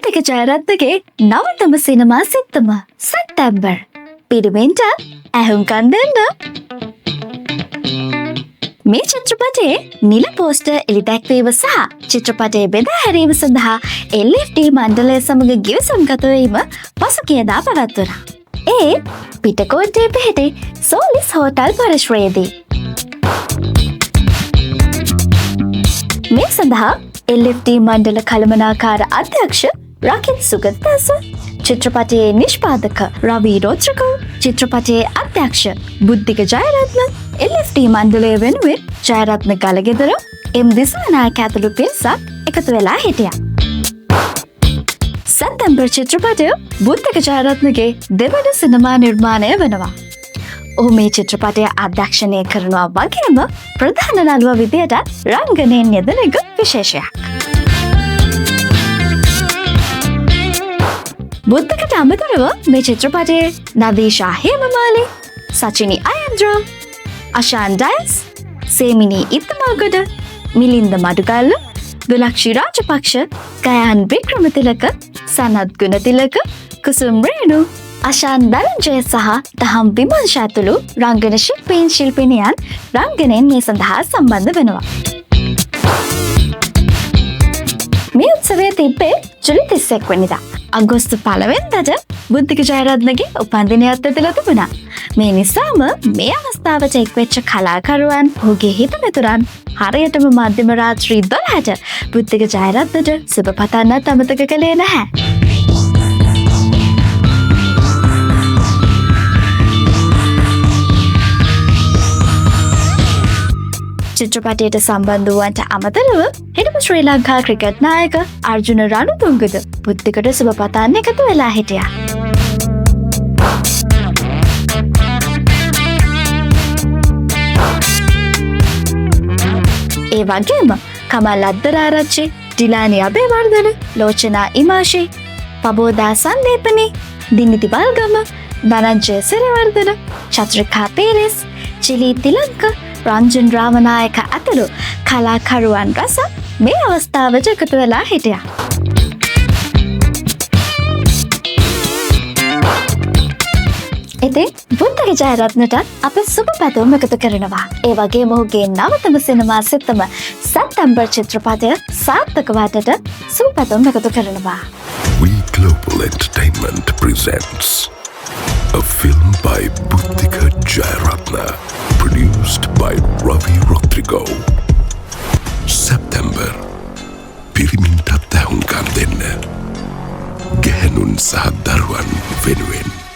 බුද්ධික ජයරත්නගේ නවතම සිනමා සිත්තම සැප්තැම්බර්. පිරිවෙන්ට ඇහුම්කන් දෙන්න. මේ චිත්‍රපටයේ නිල පෝස්ටර් එළිදැක්වීම සහ චිත්‍රපටයේ බෙදා හැරීම සඳහා LFT මණ්ඩලය සමග ගිවිසුම්ගත වීම පසුගියදා පැවැත්වුණා. ඒ පිටකොට්ටේ පිහිටි සෝලිස් හෝටල් පරිශ්‍රයේදී. මේ සඳහා LFT මණ්ඩල කළමනාකාර අධ්‍යක්ෂ රකිත් සුගතදාස, චිත්‍රපටයේ නිෂ්පාදක රවී රෝත්‍රකෝ, චිත්‍රපටයේ අධ්‍යක්ෂ බුද්ධික ජයරත්න, LFT මණ්ඩලය වෙනුවෙන් ජයරත්න ගලගෙදර, එම් දිසානායක ඇතුළු පිරිසක් එකතු වෙලා හිටියා. සැප්තැම්බර් චිත්‍රපටය බුද්ධික ජයරත්නගේ දෙවන සිනමා නිර්මාණය වෙනවා. ඔහු මේ චිත්‍රපටය අධ්‍යක්ෂණය කරනවා වගේම ප්‍රධාන නළුවා විදියට රංගනයෙන් යෙදෙන එක විශේෂයක්. බුද්ධිකට අමතරව මේ චිත්‍රපටයේ නදීෂා හේමමාලි, සචිනි අයන්ද්‍ර, අශාන් ඩයස්, සේමිනී ඉත්තමල්ගොඩ, මිලින්ද මඩුගල්ල, දුලක්ෂි රාජපක්ෂ, ගයාන් වික්‍රමතිලක, සනත් ගුණතිලක, කුසුම් රේණු, අශාන් දරංජය සහ දහම් විමර්ශ ඇතුළු රංගන ශිල්පීන් ශිල්පිනියන් රංගනයෙන් මේ සඳහා සම්බන්ධ වෙනවා. මේ උත්සවය තිබ්බේ ජුලි 31 වෙනිදා. අගෝස්තු 1 වෙනිදාට බුද්ධික ජයරත්නගේ උපන්දිනයත් ඇතුළත තිබුණා. මේ නිසාම මේ අවස්ථාවට එක්වෙච්ච කලාකරුවන්, ඔහුගේ හිතමිතුරන් හරියටම මධ්‍යම රාත්‍රී 12ට බුද්ධික ජයරත්නට සුබ පතන්නත් අමතක කළේ නැහැ. චිත්‍රපටයට සම්බන්ධ වුවන්ට අමතරව හිටපු ශ්‍රී ලංකා ක්‍රිකට් නායක අර්ජුන රණතුංගද බුද්ධිකට සුබ පතන්න එකතු වෙලා හිටියා. ඒ වගේම කමල් අද්දරාරච්චි, ඩිලානි අබේවර්ධන, ලෝචනා ඉමාෂි, පබෝදා සංදීපනි, දිනිති බල්ගම, ධනංජය සිරිවර්ධන, චත්‍රිකා පීරිස්, චිලී තිලංක, රංජන් රාමනායක ඇතුළු කලාකරුවන් රැසක් මේ අවස්ථාවට එකතු වෙලා හිටියා. ඉතින් බුද්ධික ජයරත්නට අපි සුබ පැතුම් එකතු කරනවා. ඒ වගේම ඔහුගේ නවතම සිනමා සිත්තම සැප්තැම්බර් චිත්‍රපටය සාර්ථක වීමට සුබ පැතුම් එකතු කරනවා. We Global Entertainment presents a film by Buddhika Jayaratna, produced by Ravi Rodrigo. September. Piriminta tahun kan denna. Gehenun sah daruan venuen.